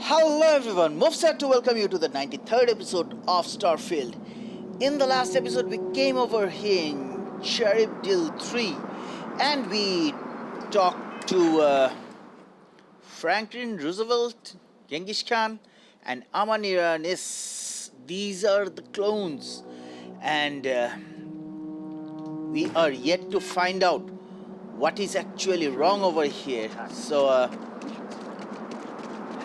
Hello everyone, MUFS here to welcome you to the 93rd episode of Starfield. In the last episode we came over here in Sheriff Dill 3 and we talked to Franklin Roosevelt, Genghis Khan and Amaniranis. These are the clones and we are yet to find out what is actually wrong over here. So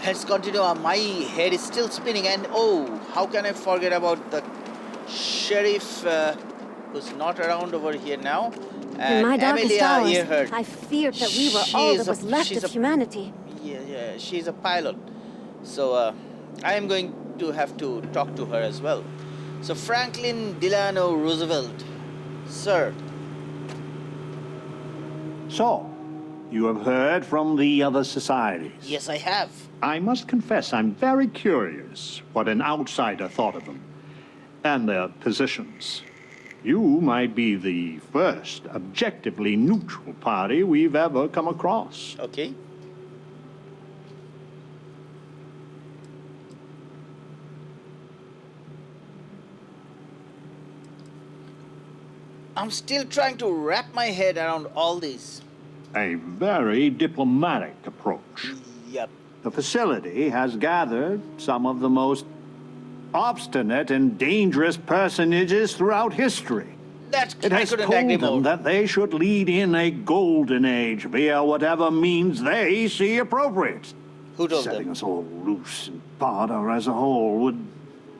let's continue. My head is still spinning, and oh, how can I forget about the sheriff who's not around over here now? And in my darkest hours, Earhart. I feared that we were all that was left of humanity. Yeah, she's a pilot. So I am going to have to talk to her as well. So Franklin Delano Roosevelt, sir. So, you have heard from the other societies? Yes, I have. I must confess, I'm very curious what an outsider thought of them and their positions. You might be the first objectively neutral party we've ever come across. Okay. I'm still trying to wrap my head around all this. A very diplomatic approach. Yep. The facility has gathered some of the most obstinate and dangerous personages throughout history. It has told them that they should lead in a golden age via whatever means they see appropriate. Who told Setting them? us all loose and barter as a whole would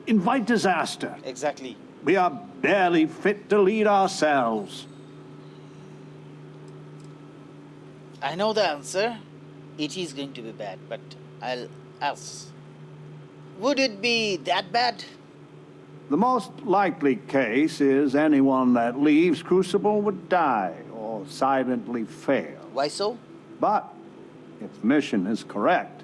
invite disaster. Exactly. We are barely fit to lead ourselves. I know the answer. It is going to be bad, but I'll ask. Would it be that bad? The most likely case is anyone that leaves Crucible would die or silently fail. Why so? But if the mission is correct,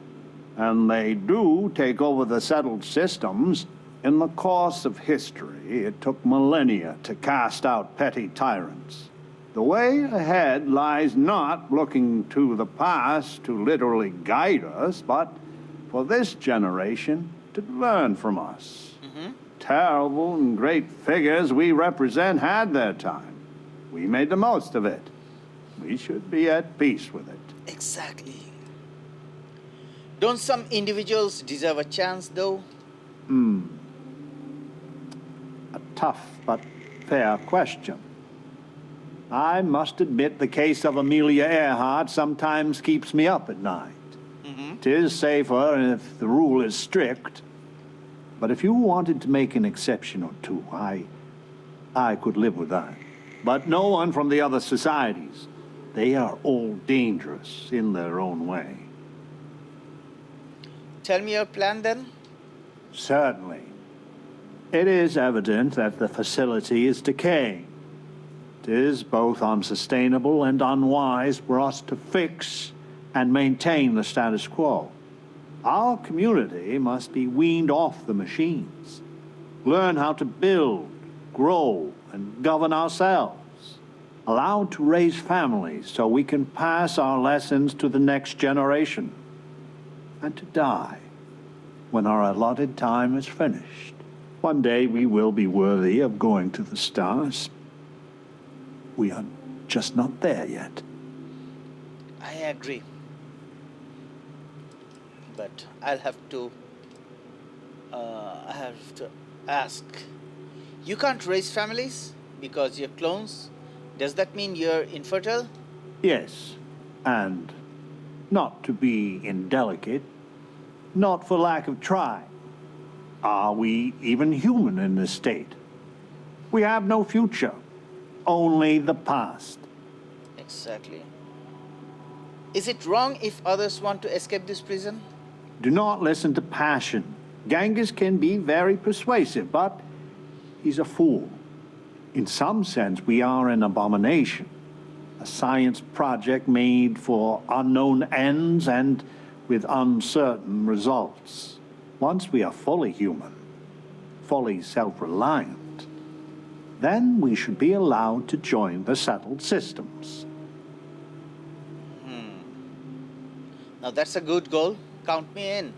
and they do take over the settled systems, in the course of history, it took millennia to cast out petty tyrants. The way ahead lies not looking to the past to literally guide us, but for this generation to learn from us. Terrible and great figures we represent had their time. We made the most of it. We should be at peace with it. Exactly. Don't some individuals deserve a chance, though? A tough but fair question. I must admit the case of Amelia Earhart sometimes keeps me up at night. It is safer if the rule is strict. But if you wanted to make an exception or two, I could live with that. But no one from the other societies. They are all dangerous in their own way. Tell me your plan, then. Certainly. It is evident that the facility is decaying. It is both unsustainable and unwise for us to fix and maintain the status quo. Our community must be weaned off the machines, learn how to build, grow, and govern ourselves, allowed to raise families so we can pass our lessons to the next generation, and to die when our allotted time is finished. One day we will be worthy of going to the stars. We are just not there yet. I agree. But I'll have to ask. You can't raise families because you're clones? Does that mean you're infertile? Yes, and not to be indelicate, not for lack of trying. Are we even human in this state? We have no future, only the past. Exactly. Is it wrong if others want to escape this prison? Do not listen to passion. Genghis can be very persuasive, but he's a fool. In some sense, we are an abomination, a science project made for unknown ends and with uncertain results. Once we are fully human, fully self-reliant, then we should be allowed to join the settled systems. Now that's a good goal. Count me in.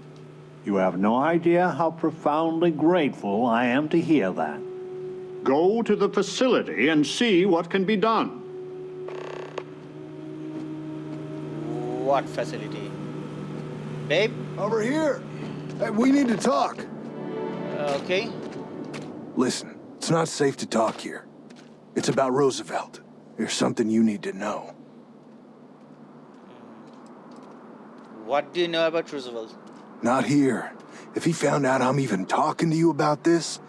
You have no idea how profoundly grateful I am to hear that. Go to the facility and see what can be done. What facility? Babe? Over here. Hey, we need to talk. Okay. Listen, it's not safe to talk here. It's about Roosevelt. There's something you need to know. What do you know about Crucible? Not here. If he found out I'm even talking to you about this...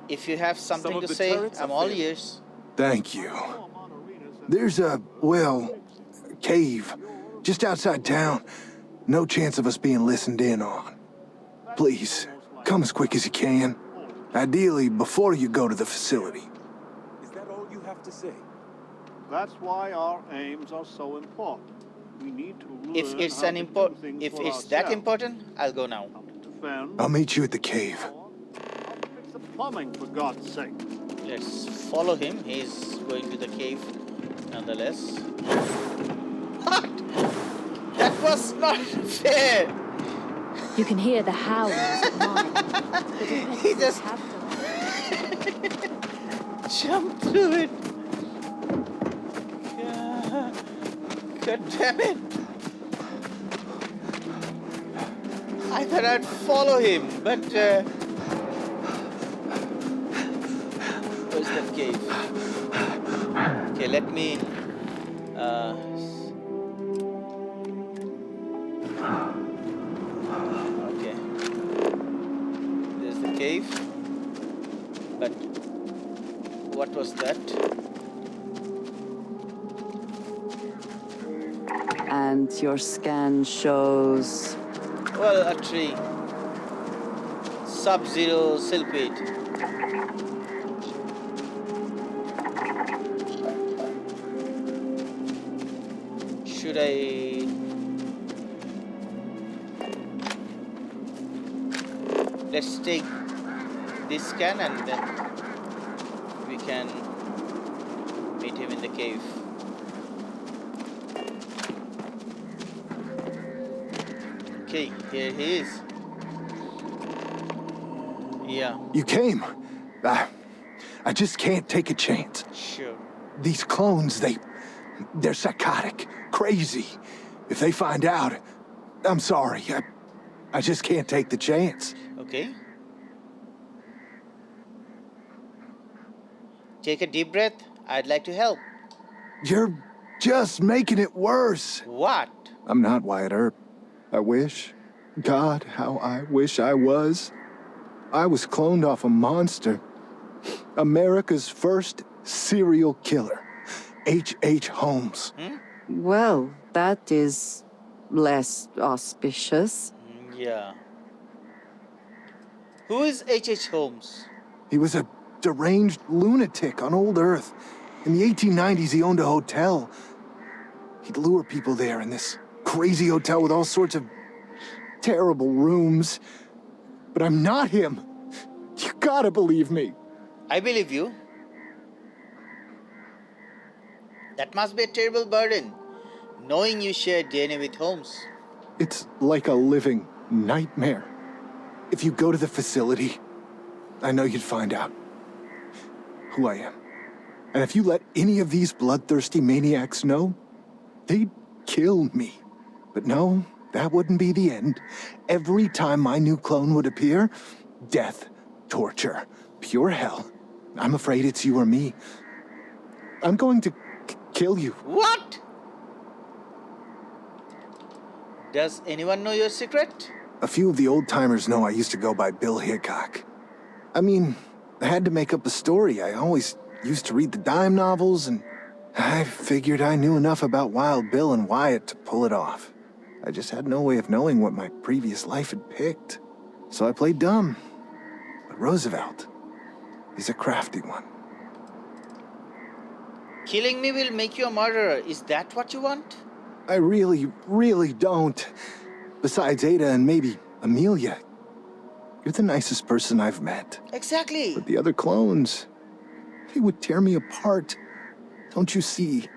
If you have something to say, I'm all ears. Thank you. There's a, well, cave just outside town. No chance of us being listened in on. Please, come as quick as you can. Ideally, before you go to the facility. Is that all you have to say? That's why our aims are so important. We need to learn If it's how an to do import, things if for it's that ourselves. important, I'll go now. How to defend. I'll meet you at the cave. How to fix the plumbing, for God's sake. Let's follow him. He's going to the cave, nonetheless. What? That was not fair. You can hear the howls of mine. The He defenses just have to... jumped through it. God damn it. I thought I'd follow him, but where's that cave? Okay, let me okay. There's the cave. But what was that? And your scan shows... Well, a tree. Sub-zero silkweed. Should I... Let's take this scan and then we can meet him in the cave. Okay, here he is. Yeah, You came. I just can't take a chance. sure. These clones, they're psychotic, crazy. If they find out, I'm sorry. I just can't take the chance. Okay. Take a deep breath. I'd like to help. You're just making it worse. What? I'm not Wyatt Earp. I wish. God, how I wish I was. I was cloned off a monster. America's first serial killer. H.H. Holmes. Well, that is less auspicious. Yeah. Who is H.H. Holmes? He was a deranged lunatic on old Earth. In the 1890s, he owned a hotel. He'd lure people there in this crazy hotel with all sorts of terrible rooms. But I'm not him. You gotta believe me. I believe you. That must be a terrible burden, knowing you share DNA with Holmes. It's like a living nightmare. If you go to the facility, I know you'd find out who I am. And if you let any of these bloodthirsty maniacs know, they'd kill me. But no, that wouldn't be the end. Every time my new clone would appear, death, torture, pure hell. I'm afraid it's you or me. I'm going to kill you. What? Does anyone know your secret? A few of the old-timers know I used to go by Bill Hickok. I mean, I had to make up a story. I always used to read the dime novels, and I figured I knew enough about Wild Bill and Wyatt to pull it off. I just had no way of knowing what my previous life had picked. So I played dumb. But Roosevelt, he's a crafty one. Killing me will make you a murderer. Is that what you want? I really, really don't. Besides Ada and maybe Amelia, you're the nicest person I've met. Exactly. But the other clones, they would tear me apart. Don't you see?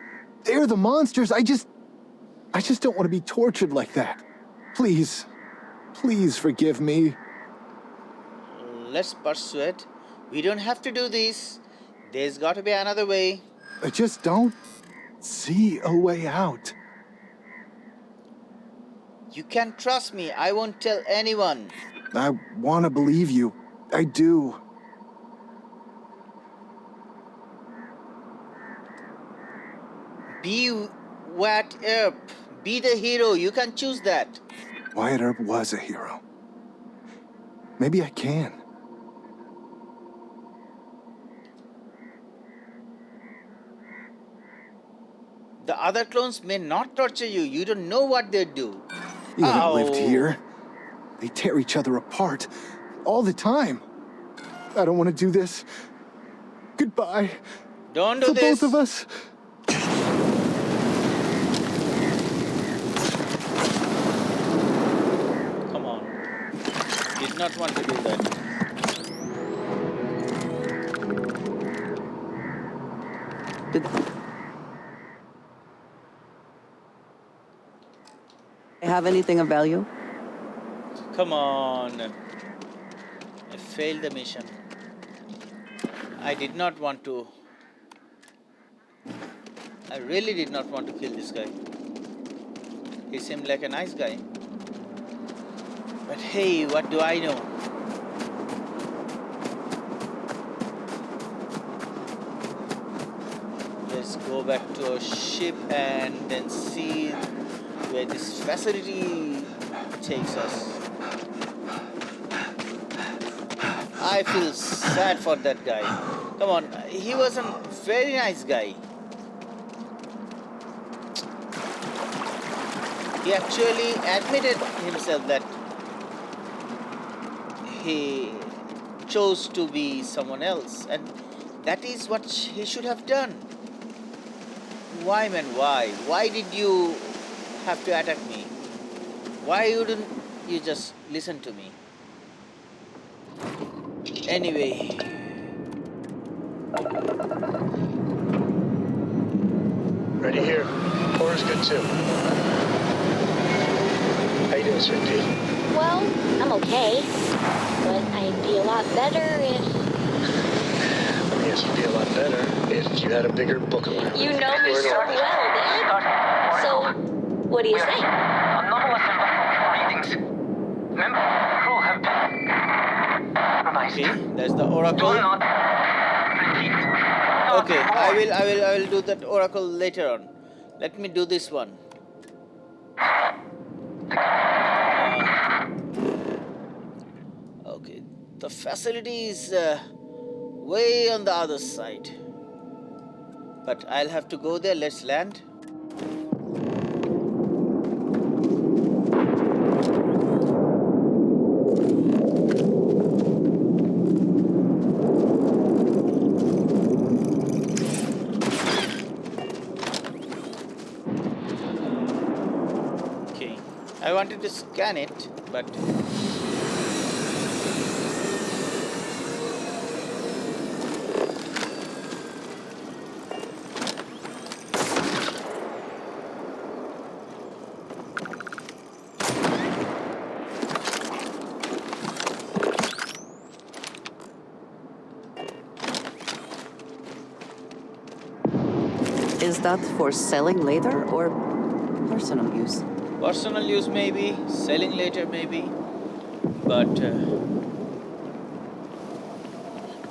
They're the monsters. I just don't want to be tortured like that. Please, Please forgive me. Let's persuade. We don't have to do this. There's got to be another way. I just don't see a way out. You can trust me. I won't tell anyone. I want to believe you. I do. Be Wyatt Earp. Be the hero. You can choose that. Wyatt Earp was a hero. Maybe I can. The other clones may not torture you. You don't know what they do. You haven't lived Ow. here. They tear each other apart all the time. I don't want to do this. Goodbye. Don't do For this. both of us. Come on. Did not want to do that. Did I have anything of value? Come on. I failed the mission. I did not want to. I really did not want to kill this guy. He seemed like a nice guy. But hey, what do I know? Let's go back to our ship and then see where this facility takes us. I feel sad for that guy. Come on, he was a very nice guy. He actually admitted himself that he chose to be someone else, and that is what he should have done. Why, man, why? Why did you have to attack me? Why wouldn't you just listen to me? Anyway. Ready here. Four is good too. How you doing, Sweet Pea? Well, I'm okay. But I'd be a lot better if... Yes, you'd be a lot better if you had a bigger book of learning. You know me so well, Dad. So, what do you say? Anomalous readings. Remember, crew have been compromised. Okay, that's the oracle. Do not repeat. Okay, I will do that oracle later on. Let me do this one. Okay, the facility is way on the other side. But I'll have to go there. Let's land. Okay, I wanted to scan it, but Is that for selling later or personal use? personal use maybe, selling later maybe, but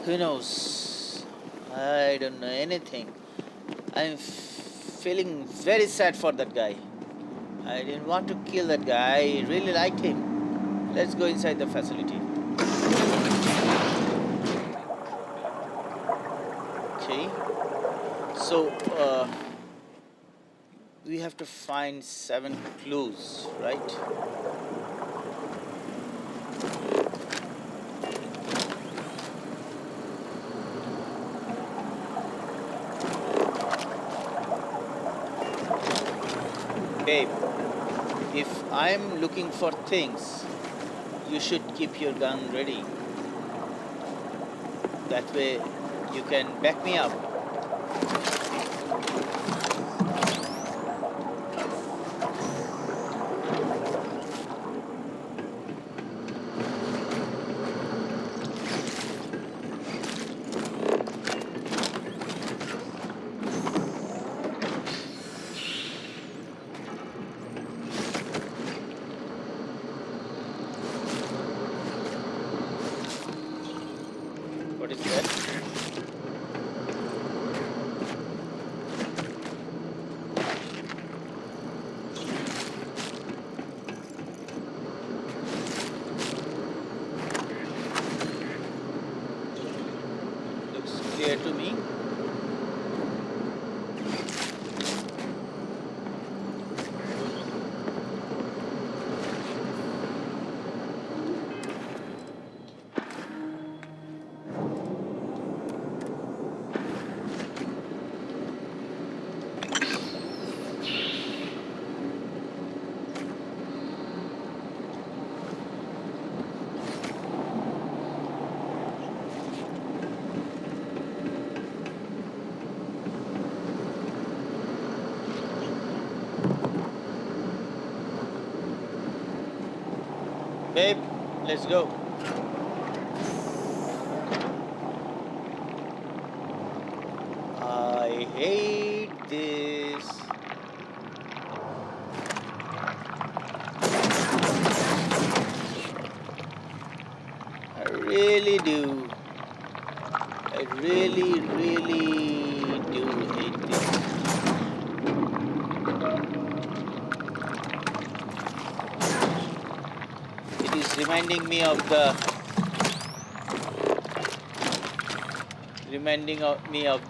who knows? I don't know anything. I'm feeling very sad for that guy. I didn't want to kill that guy. I really liked him. Let's go inside the facility. Okay. So, we have to find 7 clues, right? Babe, if I'm looking for things, you should keep your gun ready. That way you can back me up. clear to me. Babe, let's go. I hate this. I really do. I really, really do hate this. It is reminding me of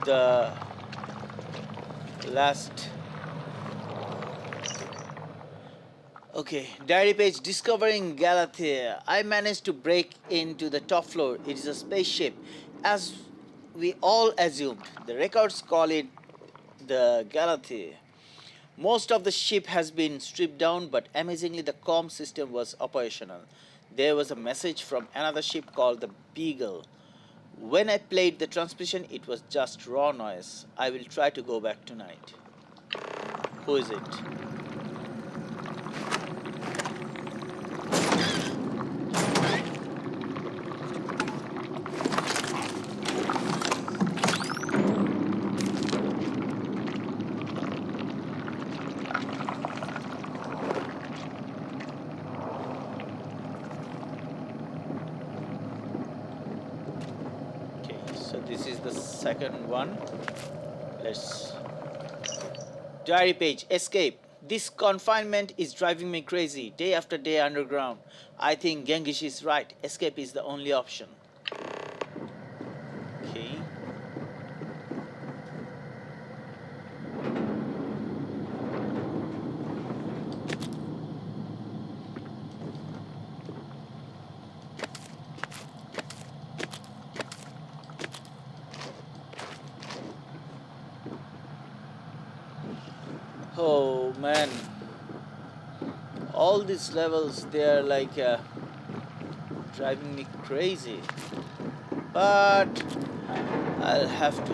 the last. Okay, diary page discovering Galathea. I managed to break into the top floor. It is a spaceship, as we all assumed. The records call it the Galathea. Most of the ship has been stripped down, but amazingly the comm system was operational. There was a message from another ship called the Beagle. When I played the transmission, it was just raw noise. I will try to go back tonight. Who is it? This is the second one. Let's... Diary page. Escape. This confinement is driving me crazy. Day after day underground. I think Genghis is right. Escape is the only option. Okay. Oh man, all these levels, they are like driving me crazy, but I'll have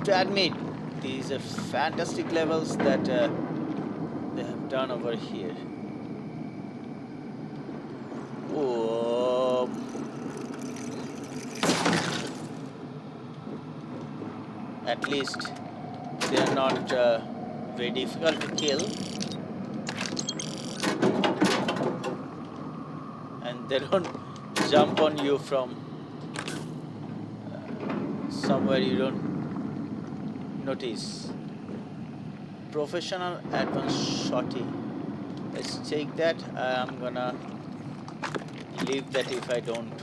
to admit, these are fantastic levels that they have done over here. Oh. At least they are not very difficult to kill, and they don't jump on you from somewhere you don't notice. Professional advanced shotty. Let's take that. I'm gonna leave that if I don't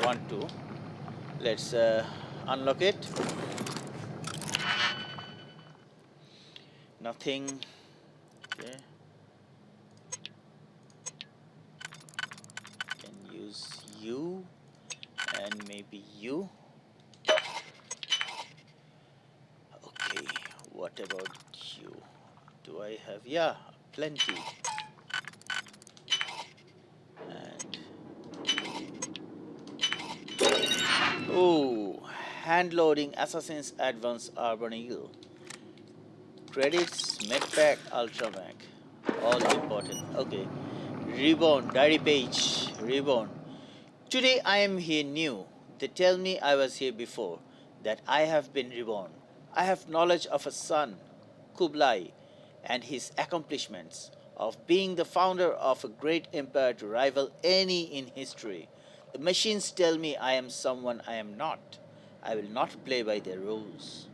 want to. Let's unlock it. Nothing. Okay. Can use you and maybe you. Okay, what about you? Do I have? Yeah, plenty. And oh, hand loading Assassin's Advanced Urban Eagle. Credits, medpack, ultramac, all important. Okay, reborn, diary page, reborn. Today I am here new. They tell me I was here before, that I have been reborn. I have knowledge of a son, Kublai, and his accomplishments, of being the founder of a great empire to rival any in history. The machines tell me I am someone I am not. I will not play by their rules.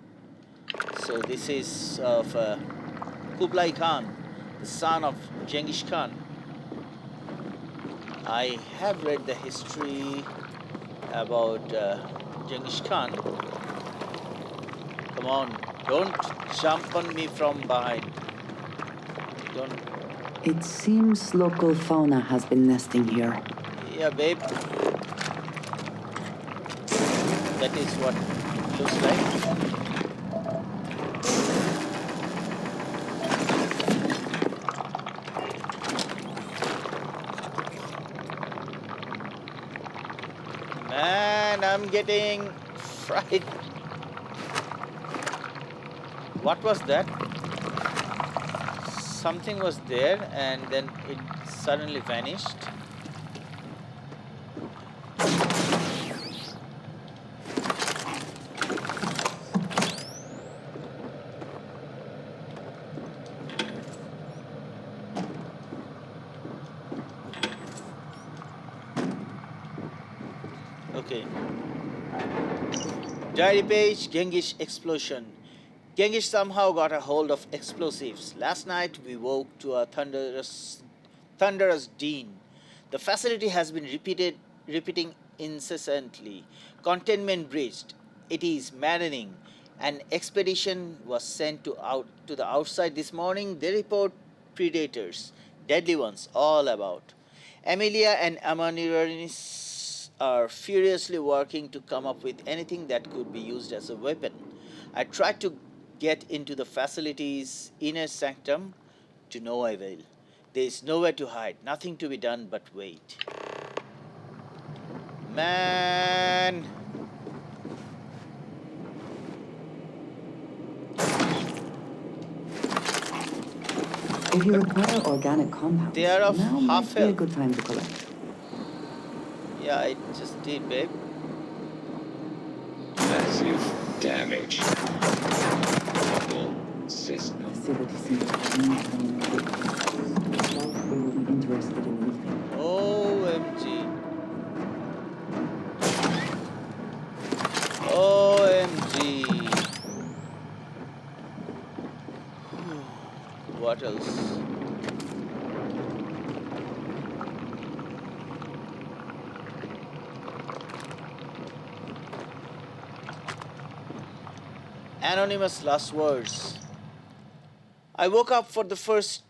So this is of Kublai Khan, the son of Genghis Khan. I have read the history about Genghis Khan. Come on, don't jump on me from behind. Don't. It seems local fauna has been nesting here. Yeah, babe. That is what it looks like. Man, I'm getting fried. What was that? Something was there and then it suddenly vanished. Okay. Diary page, Genghis explosion. Genghis somehow got a hold of explosives. Last night we woke to a thunderous din. The facility has been repeating incessantly. Containment breached. It is maddening. An expedition was sent to the outside this morning. They report predators, deadly ones, all about. Amelia and Amaniranis are furiously working to come up with anything that could be used as a weapon. I tried to get into the facility's inner sanctum, to no avail. There is nowhere to hide, nothing to be done but wait. Man! If you require organic compounds, They are of now half might be a health. good time to collect. Yeah, I just did, babe. Massive damage. Double system. Facility seems to have new vulnerabilities. Doubt we will be interested in anything. OMG. OMG. What else? Anonymous last words. I woke up for the first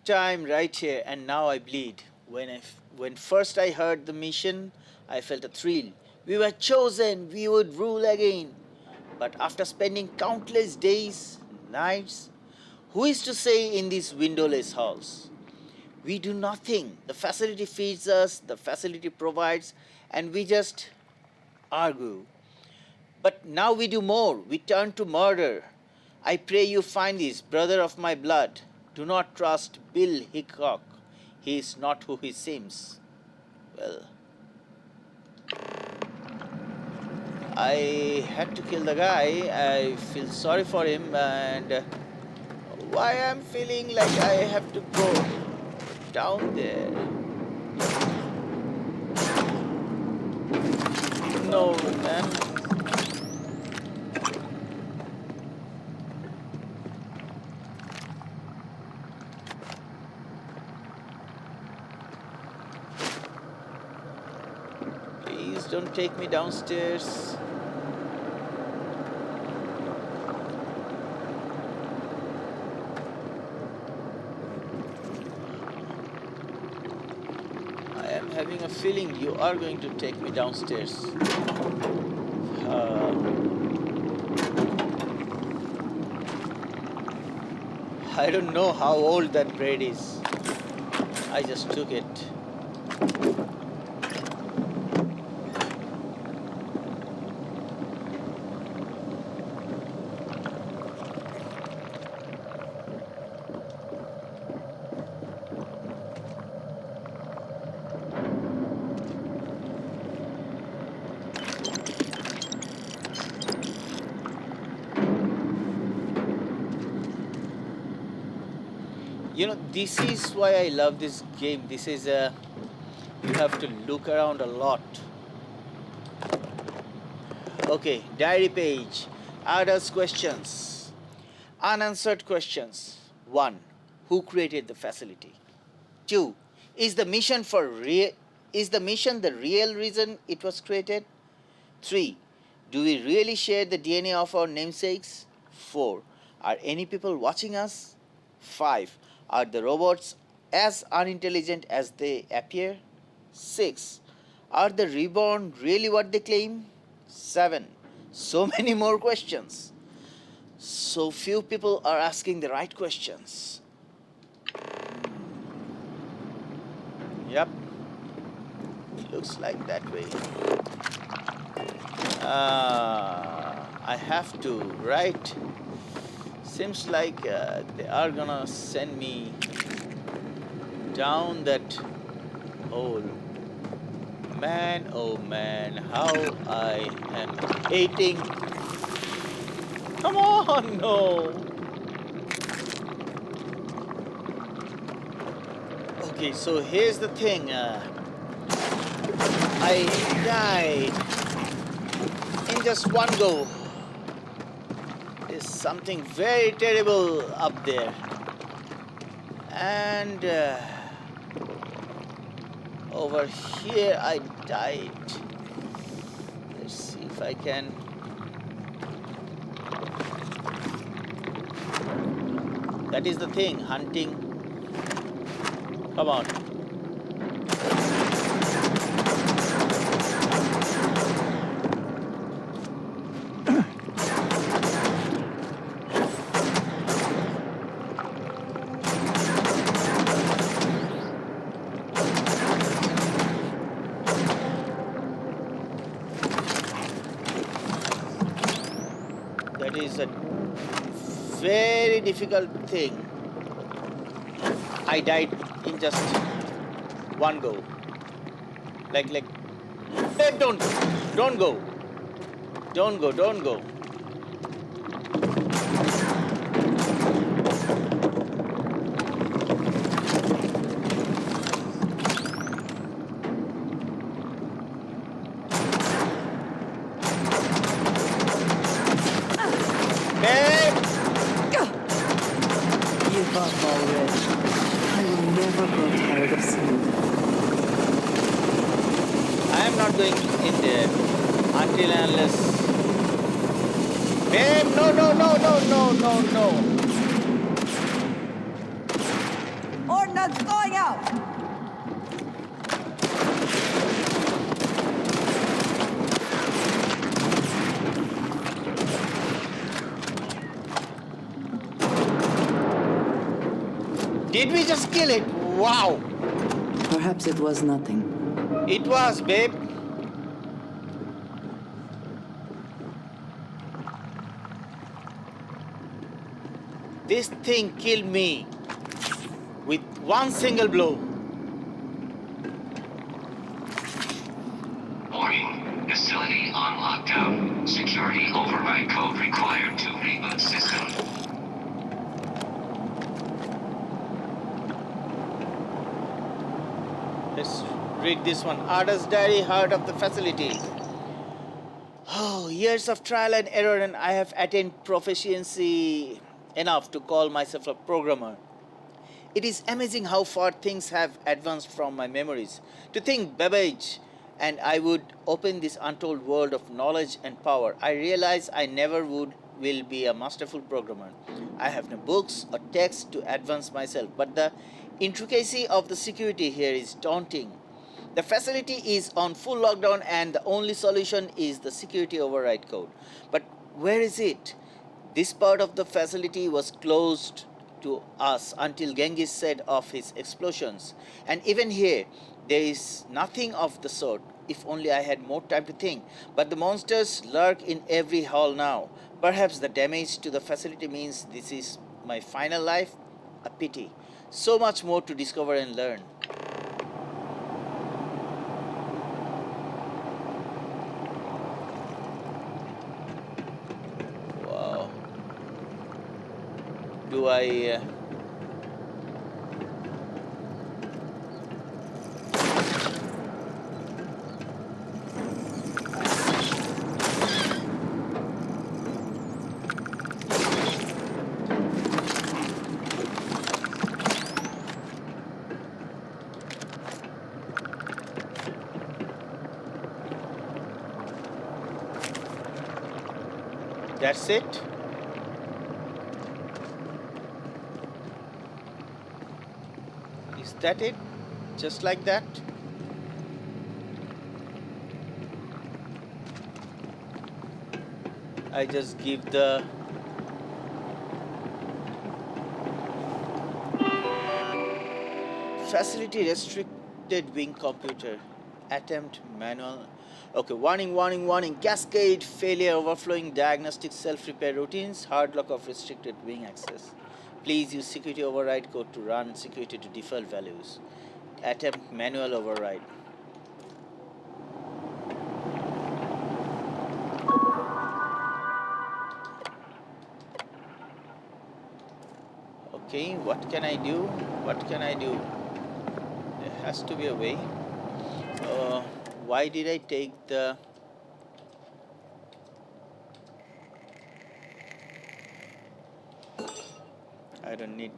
time right here and now I bleed. When first I heard the mission, I felt a thrill. We were chosen, we would rule again. But after spending countless days, nights, who is to say in these windowless halls? We do nothing. The facility feeds us, the facility provides, and we just argue. But now we do more. We turn to murder. I pray you find this, brother of my blood. Do not trust Bill Hickok. He is not who he seems. Well, I had to kill the guy. I feel sorry for him and why I'm feeling like I have to go down there. No, man. Please don't take me downstairs. I am having a feeling you are going to take me downstairs. I don't know how old that braid is. I just took it. You know, this is why I love this game. This is a... you have to look around a lot. Okay, diary page. Others questions. Unanswered questions. 1. Who created the facility? 2. Is the mission the real reason it was created? 3. Do we really share the DNA of our namesakes? 4. Are any people watching us? 5. Are the robots as unintelligent as they appear? 6. Are the reborn really what they claim? 7. So many more questions. So few people are asking the right questions. Yep. Looks like that way. I have to, right? Seems like they are gonna send me down that hole. Man, oh man, how I am hating. Come on, no. Okay, so here's the thing. I died in just one go. There's something very terrible up there. And over here I died. Let's see if I can. That is the thing, hunting. Come on. That is a very difficult thing. I died in just one go. Like, hey, don't go. Don't go. Give up already. I will never grow tired of seeing them. I am not going in there until and unless. Babe, no. Ordnance going out! Did we just kill it? Wow. Perhaps it was nothing. It was, babe. This thing killed me with one single blow. Warning. Facility on lockdown. Security override code required to reboot system. Let's read this one. HOTAS diary, heart of the facility. Oh, years of trial and error, and I have attained proficiency enough to call myself a programmer. It is amazing how far things have advanced from my memories. To think Babbage and I would open this untold world of knowledge and power, I realize I never will be a masterful programmer. I have no books or text to advance myself, but the intricacy of the security here is daunting. The facility is on full lockdown and the only solution is the security override code. But where is it? This part of the facility was closed to us until Genghis said of his explosions. And even here, there is nothing of the sort. If only I had more time to think. But the monsters lurk in every hall now. Perhaps the damage to the facility means this is my final life? A pity. So much more to discover and learn. Wow. Do I... That's it. Is that it? Just like that? I just give the facility restricted wing computer attempt manual. Okay, warning, warning, warning. Cascade failure, overflowing diagnostic self-repair routines, hard lock of restricted wing access. Please use security override code to run security to default values. Attempt manual override. Okay, what can I do? What can I do? There has to be a way. Why did I take the... I don't need...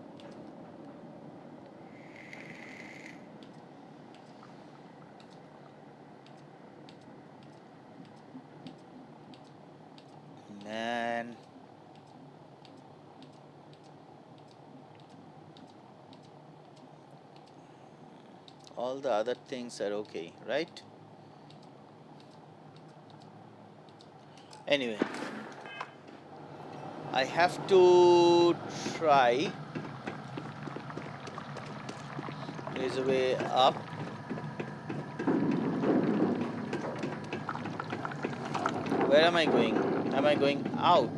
Man... All the other things are okay, right? Anyway, I have to try. There's a way up. Where am I going? Am I going out?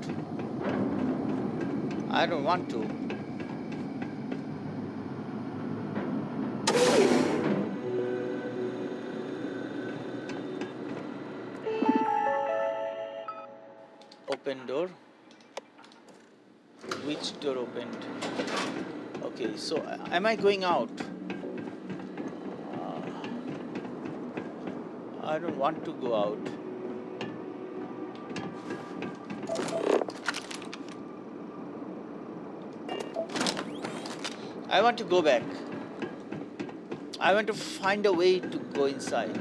I don't want to. Open door. Which door opened? Okay, so am I going out? I don't want to go out. I want to go back. I want to find a way to go inside.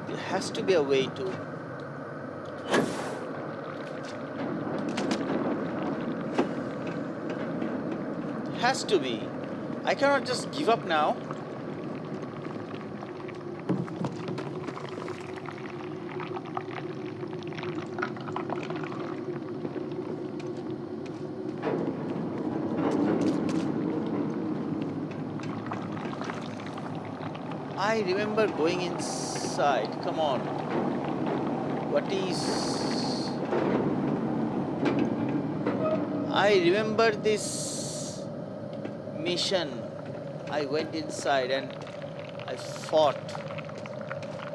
There has to be a way to. Has to be. I cannot just give up now. I remember going inside. Come on. What is... I remember this mission. I went inside and I fought.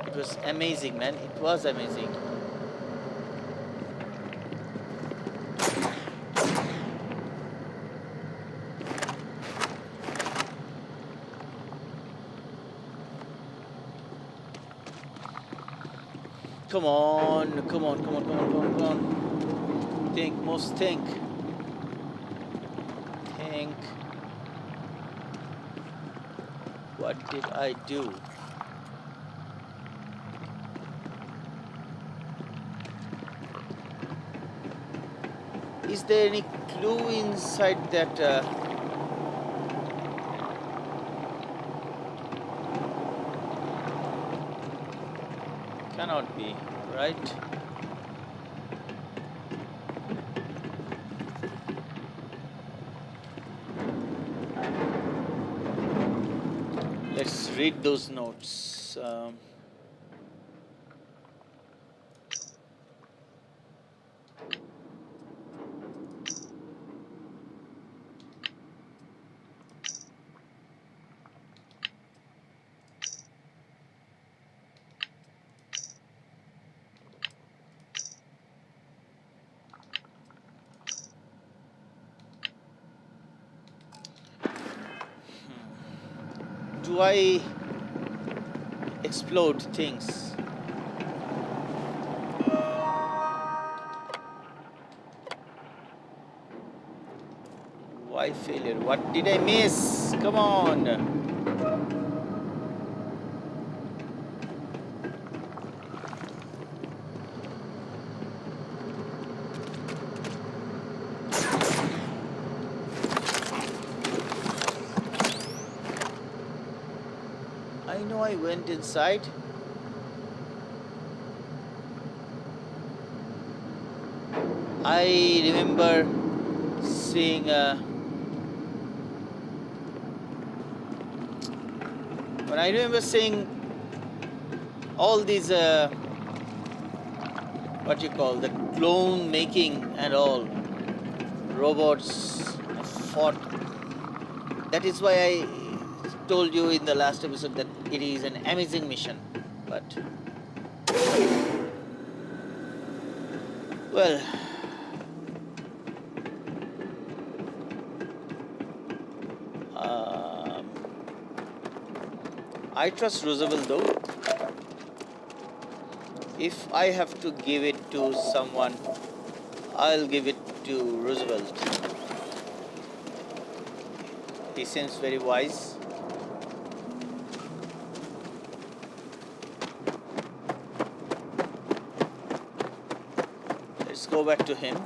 It was amazing, man. It was amazing. Come on, come on, come on, come on, come on, come on. Think, most think. Think. What did I do? Is there any clue inside that? Cannot be, right? Let's read those notes. Do I explode things? Why failure? What did I miss? Come on. I went inside. I remember seeing all these what you call the clone making and all robots fought. That is why I told you in the last episode that it is an amazing mission. But well, I trust Crucible though. If I have to give it to someone, I'll give it to Roosevelt. He seems very wise. Let's go back to him.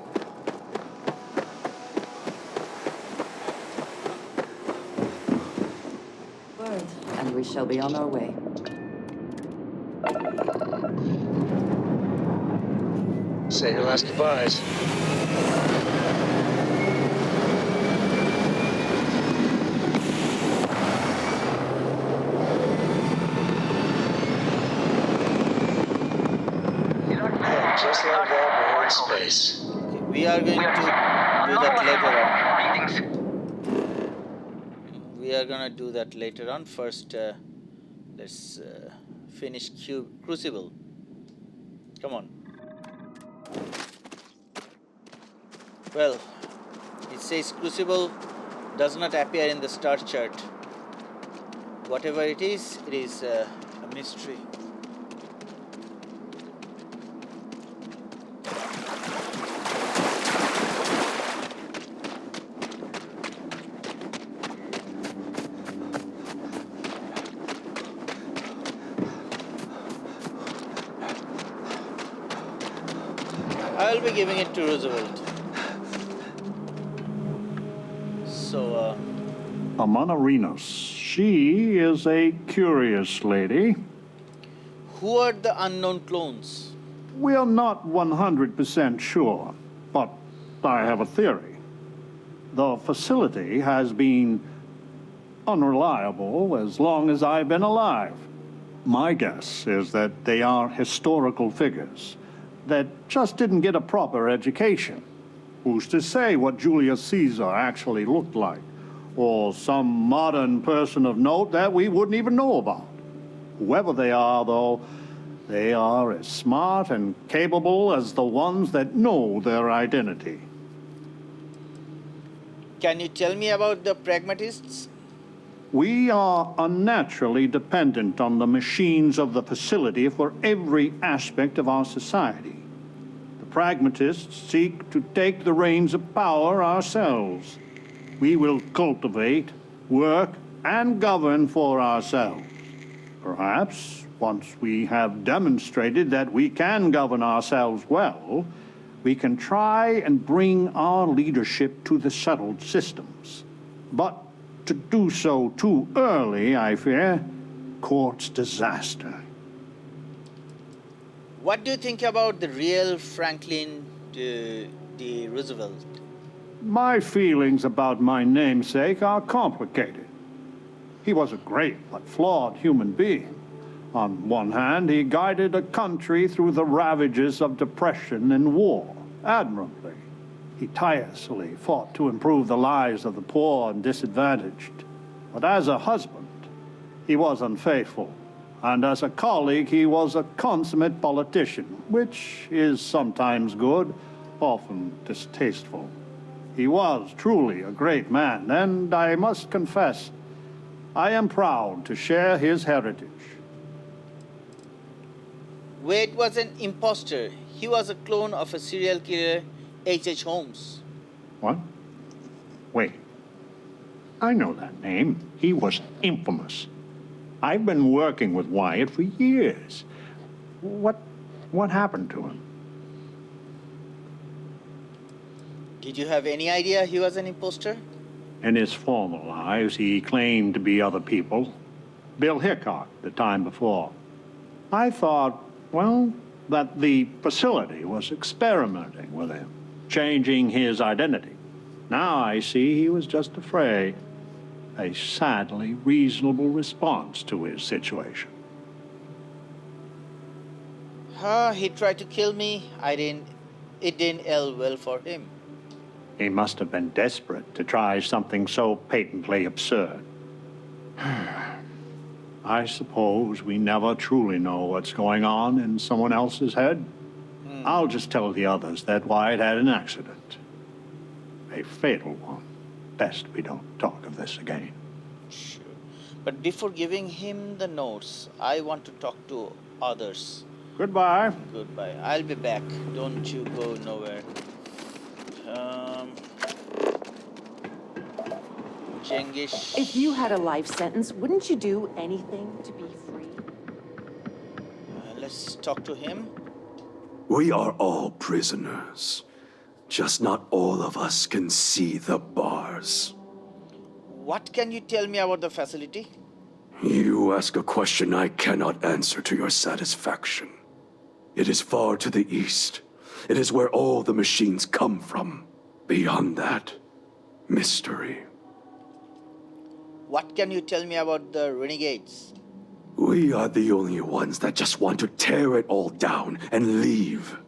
Word, and we shall be on our way. Say your last goodbyes. Just like that, we're in space. Okay, we are going to do that later on. We are gonna do that later on. First, let's finish Crucible. Come on. Well, it says Crucible does not appear in the star chart. Whatever it is a mystery. I'll be giving it to Roosevelt. So, Amanarinos. She is a curious lady. who are the unknown clones? We are not 100% sure, but I have a theory. The facility has been unreliable as long as I've been alive. My guess is that they are historical figures that just didn't get a proper education. Who's to say what Julius Caesar actually looked like? Or some modern person of note that we wouldn't even know about. Whoever they are, though, they are as smart and capable as the ones that know their identity. Can you tell me about the pragmatists? We are unnaturally dependent on the machines of the facility for every aspect of our society. The pragmatists seek to take the reins of power ourselves. We will cultivate, work, and govern for ourselves. Perhaps, once we have demonstrated that we can govern ourselves well, we can try and bring our leadership to the settled systems. But to do so too early, I fear, courts disaster. What do you think about the real Franklin D. Roosevelt? My feelings about my namesake are complicated. He was a great but flawed human being. On one hand, he guided a country through the ravages of depression and war admirably. He tirelessly fought to improve the lives of the poor and disadvantaged. But as a husband, he was unfaithful. And as a colleague, he was a consummate politician, which is sometimes good, often distasteful. He was truly a great man, and I must confess, I am proud to share his heritage. Wade was an imposter. He was a clone of a serial killer, H.H. Holmes. What? Wait. I know that name. He was infamous. I've been working with Wyatt for years. What happened to him? Did you have any idea he was an imposter? In his former lives, he claimed to be other people. Bill Hickok the time before. I thought, well, that the facility was experimenting with him, changing his identity. Now I see he was just afraid. A sadly reasonable response to his situation. He tried to kill me. It didn't end well for him. He must have been desperate to try something so patently absurd. I suppose we never truly know what's going on in someone else's head. I'll just tell the others that Wyatt had an accident. A fatal one. Best we don't talk of this again. Sure. But before giving him the notes, I want to talk to others. Goodbye. Goodbye. I'll be back. Don't you go nowhere. Jengish. If you had a life sentence, wouldn't you do anything to be free? Let's talk to him. We are all prisoners. Just not all of us can see the bars. What can you tell me about the facility? You ask a question I cannot answer to your satisfaction. It is far to the east. It is where all the machines come from. Beyond that, mystery. What can you tell me about the renegades? We are the only ones that just want to tear it all down and leave.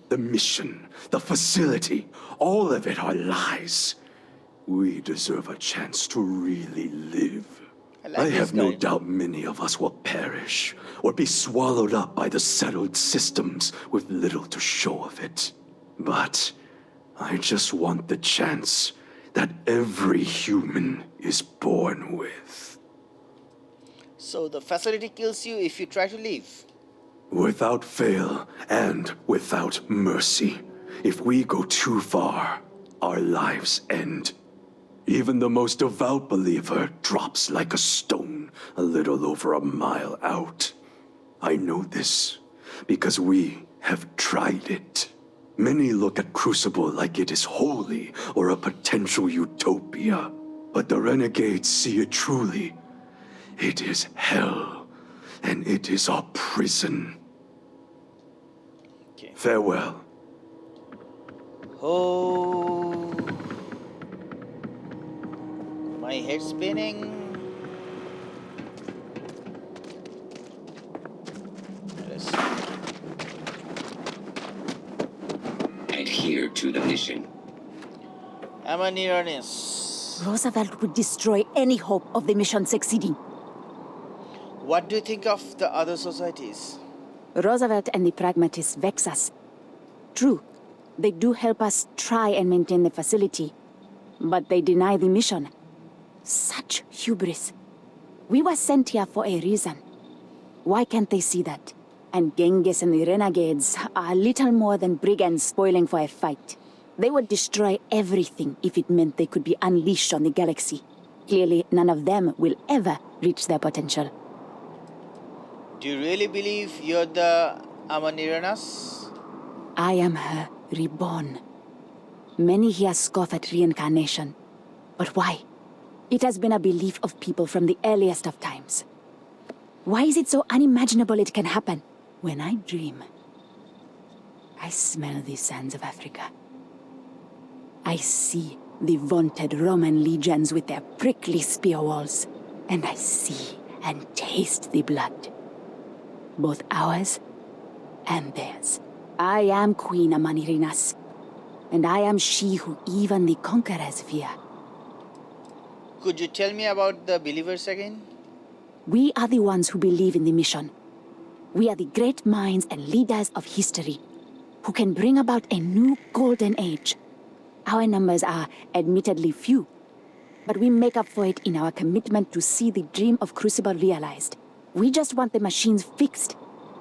The mission, the facility, all of it are lies. We deserve a chance to really live. I have no doubt many of us will perish or be swallowed up by the settled systems with little to show of it. But I just want the chance that every human is born with. So the facility kills you if you try to leave? Without fail and without mercy. If we go too far, our lives end. Even the most devout believer drops like a stone a little over a mile out. I know this because we have tried it. Many look at Crucible like it is holy or a potential utopia. But the renegades see it truly. It is hell, and it is our prison. Okay. Farewell. Oh, my head's spinning. Let's Adhere to the mission. I'm an Uranus. Roosevelt would destroy any hope of the mission succeeding. What do you think of the other societies? Roosevelt and the pragmatists vex us. True, they do help us try and maintain the facility, but they deny the mission. Such hubris. We were sent here for a reason. Why can't they see that? And Genghis and the renegades are little more than brigands spoiling for a fight. They would destroy everything if it meant they could be unleashed on the galaxy. Clearly, none of them will ever reach their potential. Do you really believe you're the Amanirenas? I am her reborn. Many here scoff at reincarnation. But why? It has been a belief of people from the earliest of times. Why is it so unimaginable it can happen? When I dream, I smell the sands of Africa. I see the vaunted Roman legions with their prickly spear walls, and I see and taste the blood. Both ours and theirs. I am Queen Amanirinas, and I am she who even the conquerors fear. Could you tell me about the believers again? We are the ones who believe in the mission. We are the great minds and leaders of history, who can bring about a new golden age. Our numbers are admittedly few, but we make up for it in our commitment to see the dream of Crucible realized. We just want the machines fixed,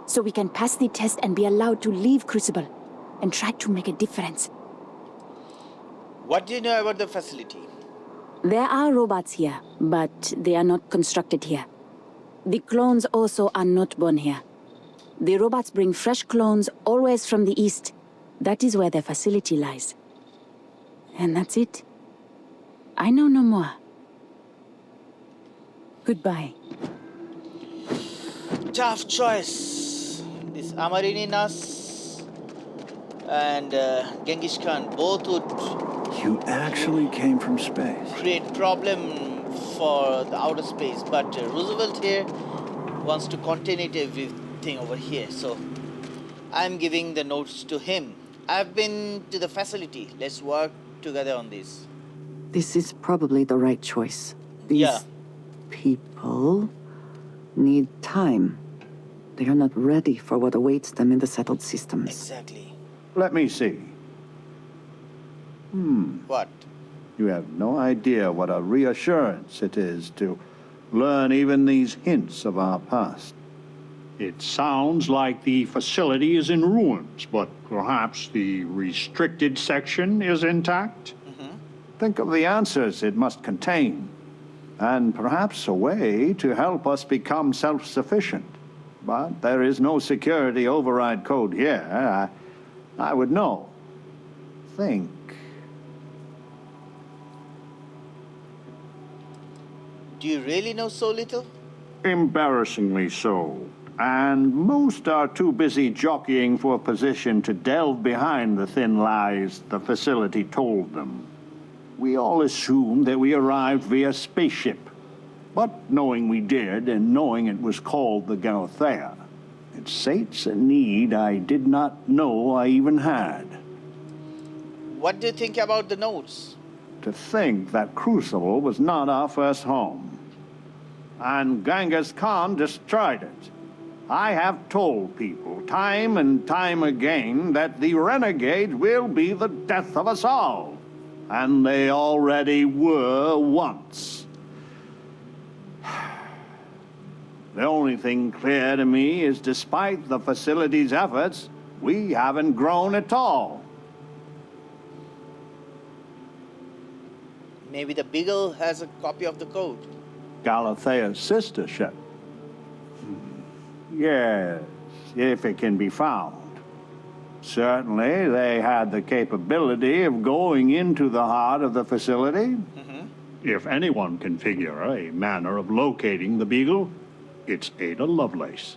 so we can pass the test and be allowed to leave Crucible and try to make a difference. What do you know about the facility? There are robots here, but they are not constructed here. The clones also are not born here. The robots bring fresh clones always from the east. That is where their facility lies. And that's it. I know no more. Goodbye. tough choice. This Amarininas and Genghis Khan both would You actually came from space. create problem for the outer space, but Roosevelt here wants to contain it everything over here. So I'm giving the notes to him. I've been to the facility. Let's work together on this. This is probably the right choice. These Yeah. people need time. They are not ready for what awaits them in the settled systems. Exactly. Let me see. What? You have no idea what a reassurance it is to learn even these hints of our past. It sounds like the facility is in ruins, but perhaps the restricted section is intact? Think of the answers it must contain, and perhaps a way to help us become self-sufficient. But there is no security override code here. I would know. Think. Do you really know so little? Embarrassingly so. And most are too busy jockeying for a position to delve behind the thin lies the facility told them. We all assumed that we arrived via spaceship. But knowing we did, and knowing it was called the Galathea, it sates a need I did not know I even had. What do you think about the notes? To think that Crucible was not our first home. And Genghis Khan destroyed it. I have told people time and time again that the renegade will be the death of us all. And they already were once. The only thing clear to me is despite the facility's efforts, we haven't grown at all. Maybe the Beagle has a copy of the code. Galathea's sister ship. Yes, if it can be found. Certainly, they had the capability of going into the heart of the facility. If anyone can figure a manner of locating the Beagle, it's Ada Lovelace.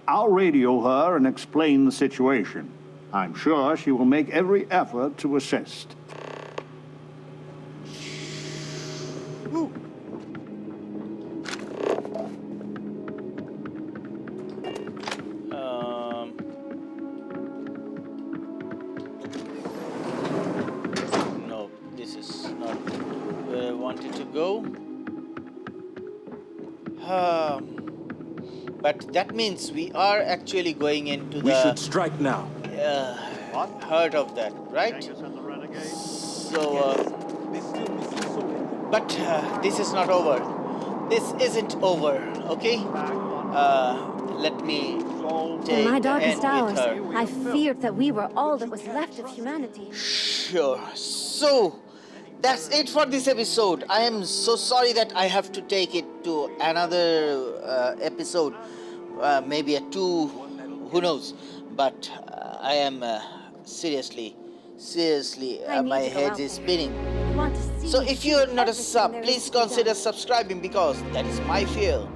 I'll radio her and explain the situation. I'm sure she will make every effort to assist. No, this is not where I wanted to go. But that means we are actually going into We the should strike now. heart of that, right? So, but this is not over. This isn't over, okay? Let me take In my the darkest end with hours, her. I feared that we were all that was left of humanity. Sure. So, that's it for this episode. I am so sorry that I have to take it to another episode. Maybe a 2, who knows. But I am seriously, my head is spinning. So if you're not a sub, please consider subscribing because that is my fear.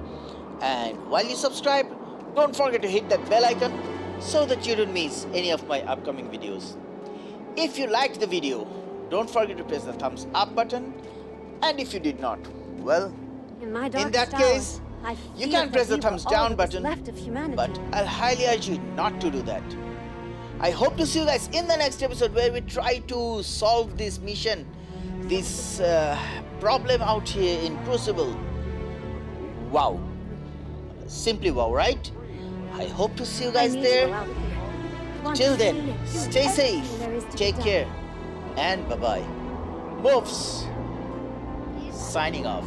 And while you subscribe, don't forget to hit that bell icon so that you don't miss any of my upcoming videos. If you liked the video, don't forget to press the thumbs up button. And if you did not, well, In in that case, you can press the thumbs down button, but I'll highly urge you not to do that. I hope to see you guys in the next episode where we try to solve this mission, this problem out here in Crucible. Wow. Simply wow, right? I hope to see you guys there. Till then, stay safe, take care, and bye-bye. MUFS signing off.